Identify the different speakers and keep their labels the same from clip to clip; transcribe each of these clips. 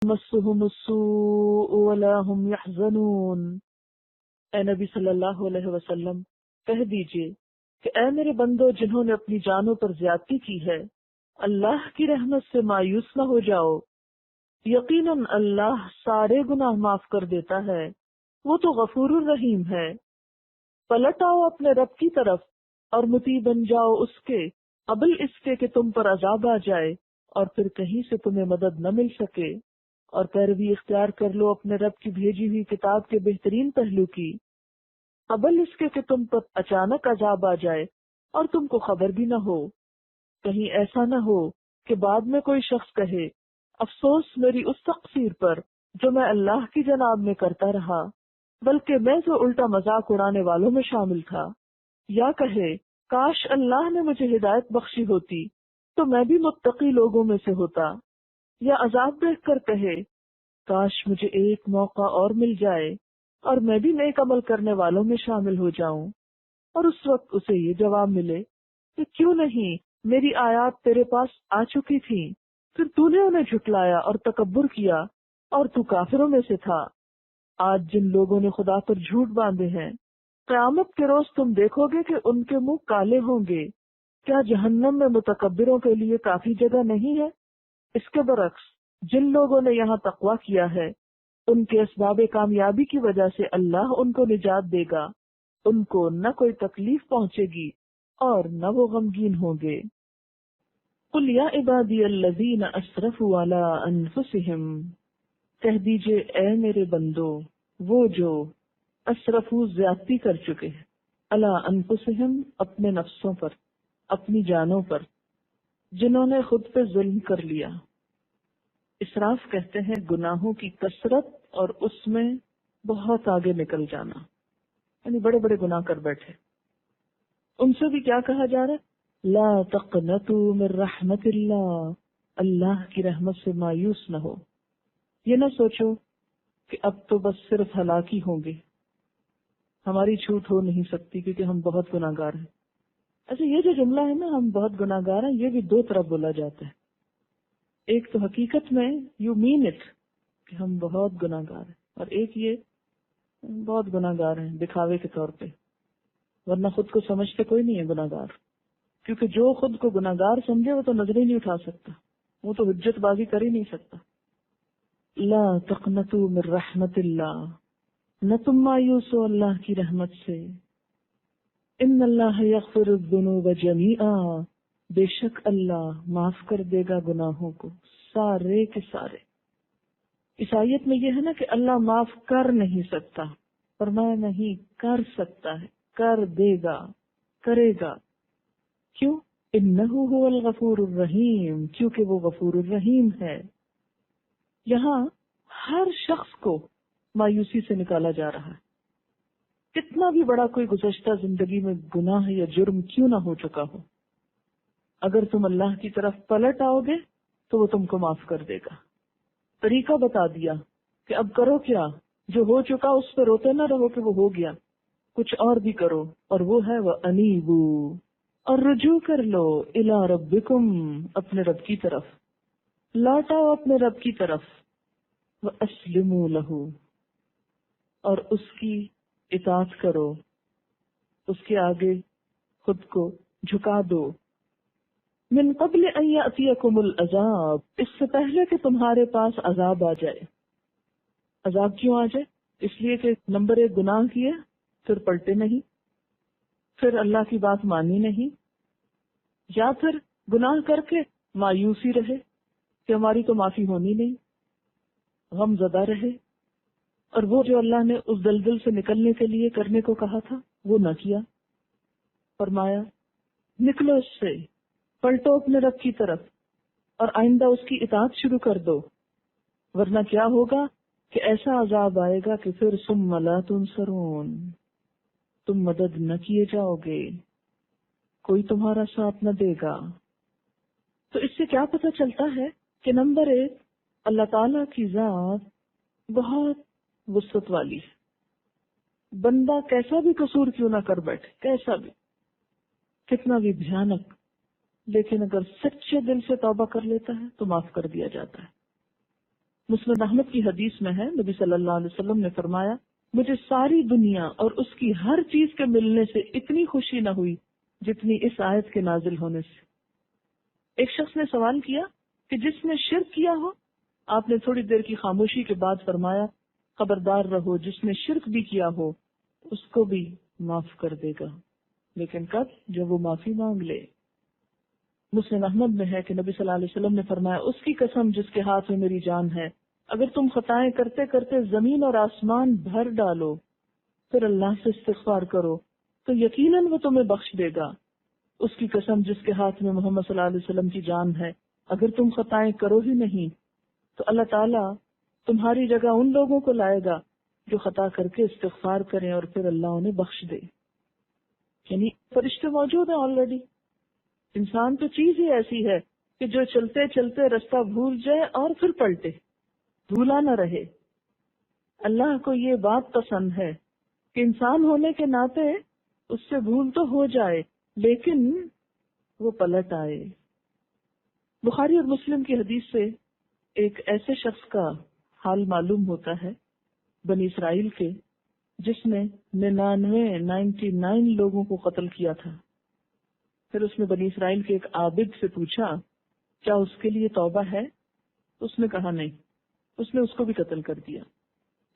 Speaker 1: مسهم السوء ولا هم يحزنون۔ اے نبی صلی اللہ علیہ وسلم کہہ دیجئے کہ اے میرے بندو جنہوں نے اپنی جانوں پر زیادتی کی ہے، اللہ کی رحمت سے مایوس نہ ہو جاؤ، یقیناً اللہ سارے گناہ معاف کر دیتا ہے، وہ تو غفور الرحیم ہے۔ پلٹ آؤ اپنے رب کی طرف اور مطیع بن جاؤ اس کے قبل اس کے کہ تم پر عذاب آ جائے اور پھر کہیں سے تمہیں مدد نہ مل سکے، اور پیروی اختیار کر لو اپنے رب کی بھیجی ہوئی کتاب کے بہترین پہلو کی قبل اس کے کہ تم پر اچانک عذاب آ جائے اور تم کو خبر بھی نہ ہو، کہیں ایسا نہ ہو کہ بعد میں کوئی شخص کہے افسوس میری اس تقصیر پر جو میں اللہ کی جناب میں کرتا رہا، بلکہ میں تو الٹا مذاق اڑانے والوں میں شامل تھا، یا کہے کاش اللہ نے مجھے ہدایت بخشی ہوتی تو میں بھی متقی لوگوں میں سے ہوتا، یا عذاب دیکھ کر کہے کاش مجھے ایک موقع اور مل جائے اور میں بھی نیک عمل کرنے والوں میں شامل ہو جاؤں، اور اس وقت اسے یہ جواب ملے کہ کیوں نہیں، میری آیات تیرے پاس آ چکی تھیں، پھر تو نے انہیں جھٹلایا اور تکبر کیا اور تو کافروں میں سے تھا۔ آج جن لوگوں نے خدا پر جھوٹ باندھے ہیں، قیامت کے روز تم دیکھو گے کہ ان کے منہ کالے ہوں گے، کیا جہنم میں متکبروں کے لیے کافی جگہ نہیں ہے؟ اس کے برعکس جن لوگوں نے یہاں تقویٰ کیا ہے، ان کے اسباب کامیابی کی وجہ سے اللہ ان کو نجات دے گا، ان کو نہ کوئی تکلیف پہنچے گی اور نہ وہ غمگین ہوں گے۔ قل یا عبادی الذین اسرفوا علی انفسہم، کہہ دیجئے اے میرے بندو وہ جو اسرفو زیادتی کر چکے ہیں، علی انفسہم اپنے نفسوں پر، اپنی جانوں پر، جنہوں نے خود پہ ظلم کر لیا۔ اسراف کہتے ہیں گناہوں کی کثرت اور اس میں بہت آگے نکل جانا، یعنی بڑے بڑے گناہ کر بیٹھے۔ ان سے بھی کیا کہا جا رہا ہے؟ لا تقنطوا من رحمت اللہ، اللہ کی رحمت سے مایوس نہ ہو۔ یہ نہ سوچو کہ اب تو بس صرف ہلاکی ہوں گے، ہماری چھوٹ ہو نہیں سکتی کیونکہ ہم بہت گناہ گار ہیں۔ اچھا یہ جو جملہ ہے نا، ہم بہت گناہ گار ہیں، یہ بھی دو طرف بولا جاتا ہے۔ ایک تو حقیقت میں یو مین اٹ کہ ہم بہت گناہ گار ہیں، اور ایک یہ بہت گناہ گار ہیں دکھاوے کے طور پہ، ورنہ خود کو سمجھتے کوئی نہیں ہے گناہ گار، کیونکہ جو خود کو گناہ گار سمجھے وہ تو نظر ہی نہیں اٹھا سکتا، وہ تو حجت بازی کر ہی نہیں سکتا۔ لا تقنطوا من رحمت اللہ، نہ تم مایوس ہو اللہ کی رحمت سے۔ ان اللہ یغفر الذنوب جمیعا، بے شک اللہ معاف کر دے گا گناہوں کو سارے کے سارے۔ اس آیت میں یہ ہے نا کہ اللہ معاف کر نہیں سکتا، فرمایا نہیں کر سکتا ہے، کر دے گا، کرے گا۔ کیوں؟ انہ هو الغفور الرحیم، کیونکہ وہ غفور الرحیم ہے۔ یہاں ہر شخص کو مایوسی سے نکالا جا رہا ہے، کتنا بھی بڑا کوئی گزشتہ زندگی میں گناہ یا جرم کیوں نہ ہو چکا ہو، اگر تم اللہ کی طرف پلٹ آؤ گے تو وہ تم کو معاف کر دے گا۔ طریقہ بتا دیا کہ اب کرو کیا، جو ہو چکا اس پہ روتے نہ رہو کہ وہ ہو گیا، کچھ اور بھی کرو، اور وہ ہے وَأَنِيبُوا، اور رجوع کر لو الی ربکم، اپنے رب کی طرف، لوٹاؤ اپنے رب کی طرف، وَأَسْلِمُوا لَهُ، اور اس کی اطاعت کرو، اس کے آگے خود کو جھکا دو۔ من قبل ان یأتیکم العذاب، اس سے پہلے کہ تمہارے پاس عذاب آ جائے۔ عذاب کیوں آ جائے؟ اس لیے کہ نمبر 1 گناہ کیے، پھر پلٹے نہیں، پھر اللہ کی بات مانی نہیں، یا پھر گناہ کر کے مایوسی رہے کہ ہماری تو معافی ہونی نہیں، غم زدہ رہے، اور وہ جو اللہ نے اس دلدل سے نکلنے کے لیے کرنے کو کہا تھا وہ نہ کیا۔ فرمایا نکلو اس سے، پلٹو اپنے رب کی طرف اور آئندہ اس کی اطاعت شروع کر دو، ورنہ کیا ہوگا کہ ایسا عذاب آئے گا کہ پھر ثم لا تنصرون، تم مدد نہ کیے جاؤ گے، کوئی تمہارا ساتھ نہ دے گا۔ تو اس سے کیا پتہ چلتا ہے کہ نمبر 1 اللہ تعالی کی ذات بہت وسعت والی ہے، بندہ کیسا بھی قصور کیوں نہ کر بیٹھے، کیسا بھی، کتنا بھی بھیانک، لیکن اگر سچے دل سے توبہ کر لیتا ہے تو معاف کر دیا جاتا ہے۔ مسند احمد کی حدیث میں ہے، نبی صلی اللہ علیہ وسلم نے فرمایا، مجھے ساری دنیا اور اس کی ہر چیز کے ملنے سے اتنی خوشی نہ ہوئی جتنی اس آیت کے نازل ہونے سے۔ ایک شخص نے سوال کیا کہ جس نے شرک کیا ہو؟ آپ نے تھوڑی دیر کی خاموشی کے بعد فرمایا، خبردار رہو، جس نے شرک بھی کیا ہو اس کو بھی معاف کر دے گا، لیکن کب؟ جب وہ معافی مانگ لے۔ مسلم احمد میں ہے کہ نبی صلی اللہ علیہ وسلم نے فرمایا، اس کی قسم جس کے ہاتھ میں میری جان ہے، اگر تم خطائیں کرتے کرتے زمین اور آسمان بھر ڈالو پھر اللہ سے استغفار کرو تو یقیناً وہ تمہیں بخش دے گا۔ اس کی قسم جس کے ہاتھ میں محمد صلی اللہ علیہ وسلم کی جان ہے، اگر تم خطائیں کرو ہی نہیں تو اللہ تعالیٰ تمہاری جگہ ان لوگوں کو لائے گا جو خطا کر کے استغفار کریں اور پھر اللہ انہیں بخش دے۔ یعنی فرشتے موجود ہیں آلریڈی۔ انسان تو چیز ہی ایسی ہے کہ جو چلتے چلتے رستہ بھول جائے اور پھر پلٹے، بھولا نہ رہے۔ اللہ کو یہ بات پسند ہے کہ انسان ہونے کے ناطے اس سے بھول تو ہو جائے لیکن وہ پلٹ آئے۔ بخاری اور مسلم کی حدیث سے ایک ایسے شخص کا حال معلوم ہوتا ہے بنی اسرائیل کے، جس نے 99 لوگوں کو قتل کیا تھا۔ پھر اس نے بنی اسرائیل کے ایک عابد سے پوچھا کیا اس کے لیے توبہ ہے؟ اس نے کہا نہیں، اس نے اس کو بھی قتل کر دیا۔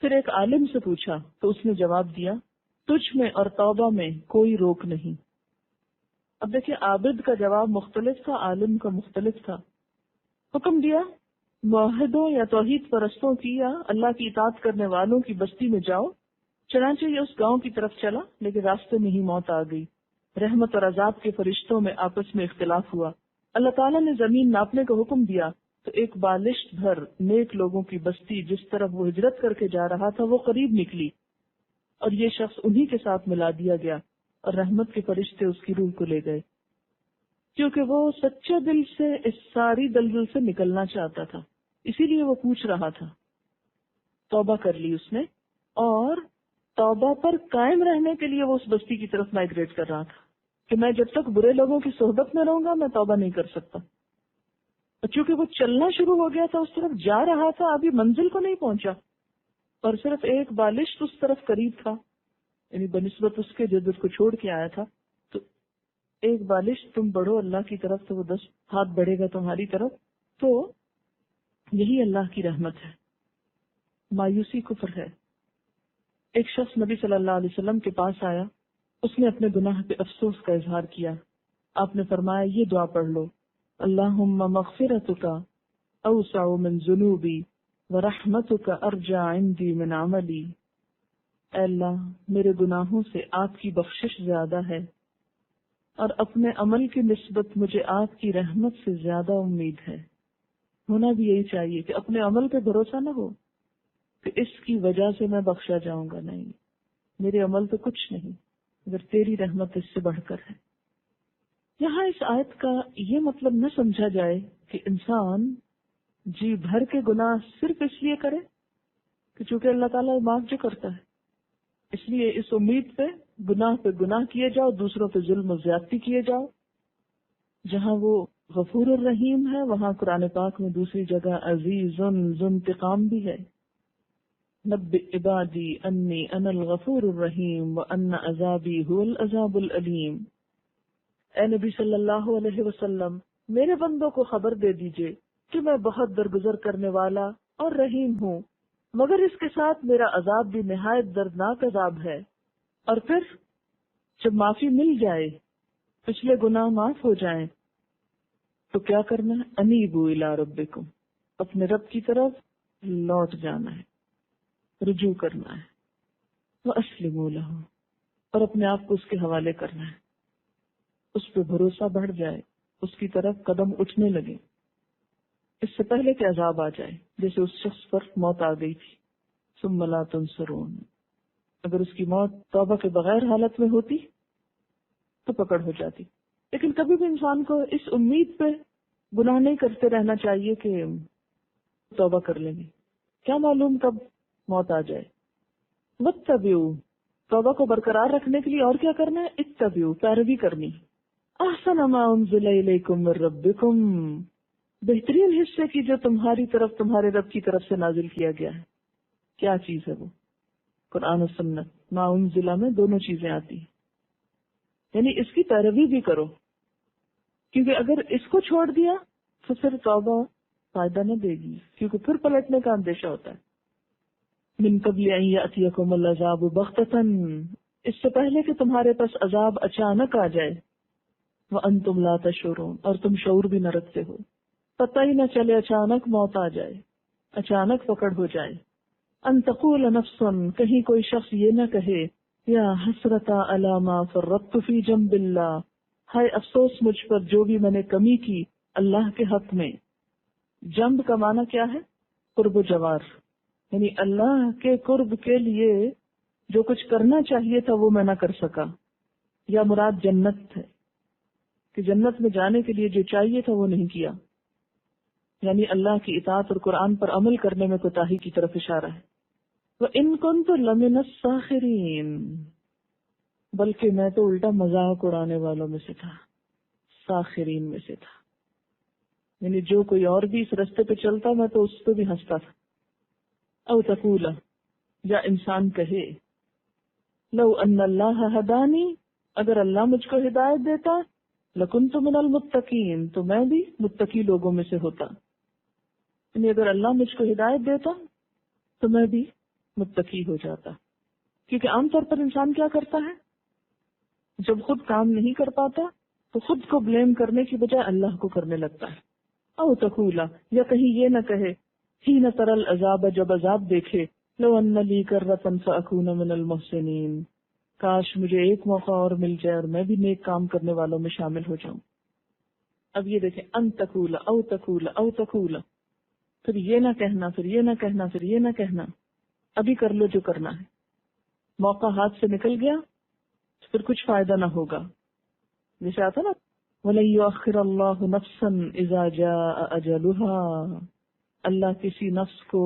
Speaker 1: پھر ایک عالم سے پوچھا تو اس نے جواب دیا تجھ میں اور توبہ میں کوئی روک نہیں۔ اب دیکھیں، عابد کا جواب مختلف تھا، عالم کا مختلف تھا۔ حکم دیا موحدوں یا توحید پرستوں کی یا اللہ کی اطاعت کرنے والوں کی بستی میں جاؤ۔ چنانچہ یہ اس گاؤں کی طرف چلا، لیکن راستے میں ہی موت آ گئی۔ رحمت اور عذاب کے فرشتوں میں آپس میں اختلاف ہوا۔ اللہ تعالیٰ نے زمین ناپنے کا حکم دیا تو ایک بالشت بھر نیک لوگوں کی بستی جس طرف وہ ہجرت کر کے جا رہا تھا وہ قریب نکلی، اور یہ شخص انہی کے ساتھ ملا دیا گیا، اور رحمت کے فرشتے اس کی روح کو لے گئے، کیونکہ وہ سچے دل سے اس ساری دلدل سے نکلنا چاہتا تھا، اسی لیے وہ پوچھ رہا تھا۔ توبہ کر لی اس نے، اور توبہ پر قائم رہنے کے لیے وہ اس بستی کی طرف مائگریٹ کر رہا تھا کہ میں جب تک برے لوگوں کی صحبت میں رہوں گا میں توبہ نہیں کر سکتا۔ اور چونکہ وہ چلنا شروع ہو گیا تھا، اس طرف جا رہا تھا، ابھی منزل کو نہیں پہنچا، اور صرف ایک بالشت اس طرف قریب تھا، یعنی بنسبت اس کے جد اس کو چھوڑ کے آیا تھا، تو ایک بالشت تم بڑھو اللہ کی طرف تو وہ 10 ہاتھ بڑھے گا تمہاری طرف۔ تو یہی اللہ کی رحمت ہے، مایوسی کفر ہے۔ ایک شخص نبی صلی اللہ علیہ وسلم کے پاس آیا، اس نے اپنے گناہ پہ افسوس کا اظہار کیا۔ آپ نے فرمایا یہ دعا پڑھ لو، اللہم مغفرتک اوسع من ذنوبی ورحمتک ارجع عندی من عملی۔ اے اللہ، میرے گناہوں سے آپ کی بخشش زیادہ ہے اور اپنے عمل کی نسبت مجھے آپ کی رحمت سے زیادہ امید ہے۔ ہونا بھی یہی چاہیے کہ اپنے عمل پہ بھروسہ نہ ہو کہ اس کی وجہ سے میں بخشا جاؤں گا، نہیں، میرے عمل تو کچھ نہیں اگر تیری رحمت اس سے بڑھ کر ہے۔ یہاں اس آیت کا یہ مطلب نہ سمجھا جائے کہ انسان جی بھر کے گناہ صرف اس لیے کرے کہ چونکہ اللہ تعالیٰ معاف جو کرتا ہے، اس لیے اس امید پہ گناہ کیے جاؤ، دوسروں پہ ظلم و زیادتی کیے جاؤ۔ جہاں وہ غفور الرحیم ہے وہاں قرآن پاک میں دوسری جگہ عزیز ذو انتقام بھی ہے۔ نبئ عبادی انی انا الغفور الرحیم وان عذابی هو العذاب العلیم۔ اے نبی صلی اللہ علیہ وسلم، میرے بندوں کو خبر دے دیجئے کہ میں بہت درگزر کرنے والا اور رحیم ہوں، مگر اس کے ساتھ میرا عذاب بھی نہایت دردناک عذاب ہے۔ اور پھر جب معافی مل جائے، پچھلے گناہ معاف ہو جائیں، تو کیا کرنا ہے؟ انیبوا الی ربکم، اپنے رب کی طرف لوٹ جانا ہے، رجوع کرنا ہے، واسلموا لہ، اور اپنے آپ کو اس کے حوالے کرنا ہے، اس پہ بھروسہ بڑھ جائے، اس کی طرف قدم اٹھنے لگے، اس سے پہلے کہ عذاب آ جائے، جیسے اس شخص پر موت آ گئی تھی۔ ثم لا تنصرون، اگر اس کی موت توبہ کے بغیر حالت میں ہوتی تو پکڑ ہو جاتی۔ لیکن کبھی بھی انسان کو اس امید پہ گناہ نہیں کرتے رہنا چاہیے کہ توبہ کر لیں گے، کیا معلوم کب موت آ جائے۔ واتبعوا، توبہ کو برقرار رکھنے کے لیے اور کیا کرنا ہے؟ اتبعوا، پیروی کرنی۔ احسن ما انزل الیکم من ربکم، بہترین حصے کی جو تمہاری طرف تمہارے رب کی طرف سے نازل کیا گیا ہے. کیا چیز ہے وہ؟ قرآن و سنت. ما انزلہ میں دونوں چیزیں آتی ہیں. یعنی اس کی پیروی بھی کرو، کیونکہ اگر اس کو چھوڑ دیا تو پھر توبہ فائدہ نہ دے گی، کیونکہ پھر پلٹنے کا اندیشہ ہوتا ہے. من قبل ان یأتیکم العذاب بغتۃ، اس سے پہلے کہ تمہارے پاس عذاب اچانک آ جائے. وانتم لا تشعرون، اور تم شعور بھی نہ رکھتے ہو، پتہ ہی نہ چلے، اچانک موت آ جائے، اچانک پکڑ ہو جائے. ان تقول نفس، کہیں کوئی شخص یہ نہ کہے، یا حسرتا علی ما فرطت فی جنب اللہ، ہائے افسوس مجھ پر جو بھی میں نے کمی کی اللہ کے حق میں. جنب کا معنی کیا ہے؟ قرب و جوار، یعنی اللہ کے قرب کے لیے جو کچھ کرنا چاہیے تھا وہ میں نہ کر سکا. یا مراد جنت ہے کہ جنت میں جانے کے لیے جو چاہیے تھا وہ نہیں کیا، یعنی اللہ کی اطاعت اور قرآن پر عمل کرنے میں کوتاہی کی طرف اشارہ ہے. وَإِن كُنتُ لَمِنَ السَّاخِرِينَ، بلکہ میں تو الٹا مذاق اڑانے والوں میں سے تھا، ساخرین میں سے تھا، یعنی جو کوئی اور بھی اس رستے پہ چلتا میں تو اس پہ بھی ہنستا تھا. او تقولا، یا انسان کہے، لو ان اللہ ہدانی، اگر اللہ مجھ کو ہدایت دیتا، لکنت من المتقین، تو میں بھی متقی لوگوں میں سے ہوتا. یعنی اگر اللہ مجھ کو ہدایت دیتا تو میں بھی متقی ہو جاتا. کیونکہ عام طور پر انسان کیا کرتا ہے، جب خود کام نہیں کر پاتا تو خود کو بلیم کرنے کی بجائے اللہ کو کرنے لگتا ہے. او تقولا، یا کہیں یہ نہ کہے، ہی نہ ترل عذاب، جب عذاب دیکھے، لو ان لی کرۃ فاکون من المحسنین، کاش مجھے ایک موقع اور مل جائے اور میں بھی نیک کام کرنے والوں میں شامل ہو جاؤں. اب یہ دیکھیں، ان تقولا او تقولا او تقولا، پھر یہ نہ کہنا، پھر یہ نہ کہنا، پھر یہ نہ کہنا. ابھی کر لو جو کرنا ہے، موقع ہاتھ سے نکل گیا تو پھر کچھ فائدہ نہ ہوگا. جیسے آتا نا، وَلَن يُؤَخِّرَ اللَّهُ نَفْسًا إِذَا جَاءَ أَجَلُهَا، اللہ کسی نفس کو